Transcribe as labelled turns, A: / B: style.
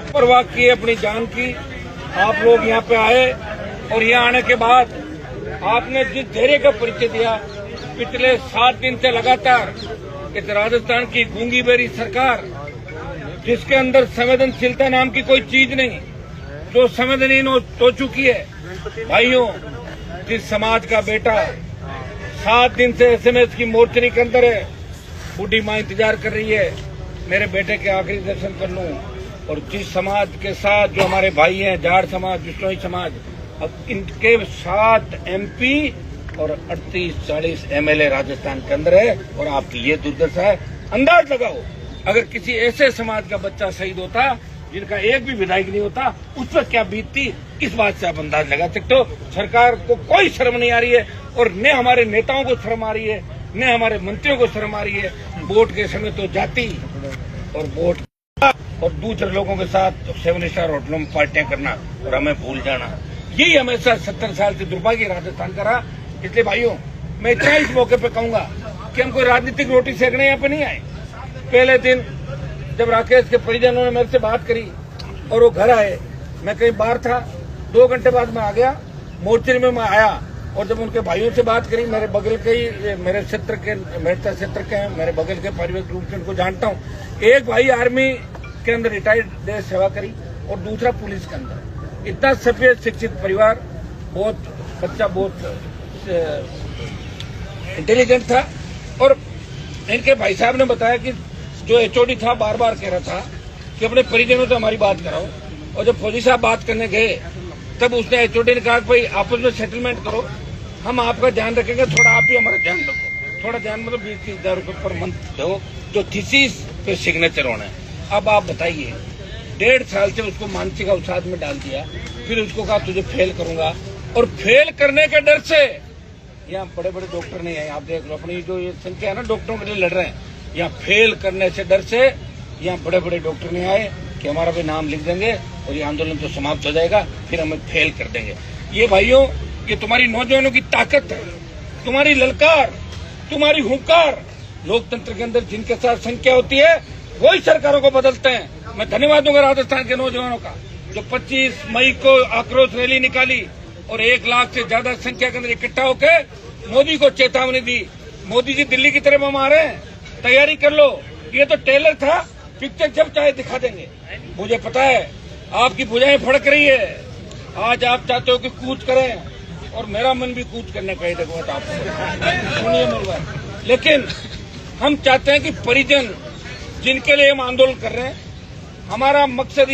A: परवाह की अपनी जान की आप लोग यहाँ पे आए और यहाँ आने के बाद आपने जिस धैर्य का परिचय दिया, पिछले 7 दिन से लगातार इस राजस्थान की गूंगी बेरी सरकार, जिसके अंदर संवेदनशीलता नाम की कोई चीज नहीं, जो संवेदनहीन हो चुकी है। भाइयों, जिस समाज का बेटा 7 दिन से एसएमएस की मोर्चरी के अंदर है, बूढ़ी मां इंतजार कर रही है मेरे बेटे के आखिरी दर्शन कर लूं, और जिस समाज के साथ जो हमारे भाई हैं, जाट समाज, बिश्नोई समाज, अब इनके 7 एमपी और 38-40 एमएलए राजस्थान के अंदर है, और आपकी ये दुर्दशा है। अंदाज लगाओ, अगर किसी ऐसे समाज का बच्चा शहीद होता जिनका एक भी विधायक नहीं होता, उस पर क्या बीतती, इस बात से आप अंदाज लगा सकते हो। सरकार को कोई शर्म नहीं आ रही है, और न हमारे नेताओं को शर्म आ रही है, न हमारे मंत्रियों को शर्म आ रही है। वोट के समय तो जाति और वोट और दूसरे लोगों के साथ 7 स्टार होटलों में पार्टियां करना और हमें भूल जाना, यही हमेशा 70 साल से दुर्भाग्य राजस्थान का रहा। इसलिए भाइयों, मैं इतना इस मौके पे कहूंगा कि हम कोई राजनीतिक रोटी सेकने यहाँ पे नहीं आए। पहले दिन जब राकेश के परिजनों ने मेरे से बात करी और वो घर आए, मैं कहीं बाहर था, 2 घंटे बाद मैं आ गया, मोर्चरी में मैं आया, और जब उनके भाइयों से बात करी, मेरे बगल के ही मेरे क्षेत्र के हैं, मेरे बगल के पारिवारिक रूप से उनको जानता हूँ। एक भाई आर्मी के अंदर रिटायर्ड देश सेवा करी और दूसरा पुलिस के अंदर। इतना सफेद शिक्षित परिवार, बच्चा बहुत इंटेलिजेंट था। और इनके भाई साहब ने बताया कि जो एचओडी था बार बार कह रहा था कि अपने परिजनों से हमारी बात कराओ, और जब फौजी साहब बात करने गए तब उसने एचओडी ने कहा कि भाई आपस में सेटलमेंट करो, हम आपका ध्यान रखेंगे, थोड़ा आप ही हमारा ध्यान रखो। थोड़ा ध्यान मतलब 20-30 हजार रुपये पर मंथ दो, जो थीसिस पे सिग्नेचर होना है। अब आप बताइए, 1.5 साल से उसको मानसिक अवसाद में डाल दिया, फिर उसको कहा तुझे फेल करूंगा, और फेल करने के डर से यहाँ बड़े बड़े डॉक्टर नहीं है। आप देख लो, अपनी जो ये संख्या है ना, डॉक्टरों के लिए लड़ रहे हैं, यहाँ फेल करने से डर से यहाँ बड़े बड़े डॉक्टर नहीं आए कि हमारा भी नाम लिख देंगे और ये आंदोलन तो समाप्त हो जाएगा, फिर हमें फेल कर देंगे। ये भाइयों, ये तुम्हारी नौजवानों की ताकत है, तुम्हारी ललकार, तुम्हारी हुंकार। लोकतंत्र के अंदर जिनके साथ संख्या होती है वही सरकारों को बदलते हैं। मैं धन्यवाद दूंगा राजस्थान के नौजवानों का, जो 25 मई को आक्रोश रैली निकाली और 1 लाख से ज्यादा संख्या के अंदर इकट्ठा होकर मोदी को चेतावनी दी, मोदी जी दिल्ली की तरफ हम आ रहे हैं, तैयारी कर लो। ये तो टेलर था, पिक्चर जब चाहे दिखा देंगे। मुझे पता है आपकी भुजाएं फड़क रही है, आज आप चाहते हो कि कूच करें, और मेरा मन भी कूच करने का ही देखो आप सुनिए मेरी बात। लेकिन हम चाहते हैं कि परिजन जिनके लिए हम आंदोलन कर रहे हैं, हमारा मकसद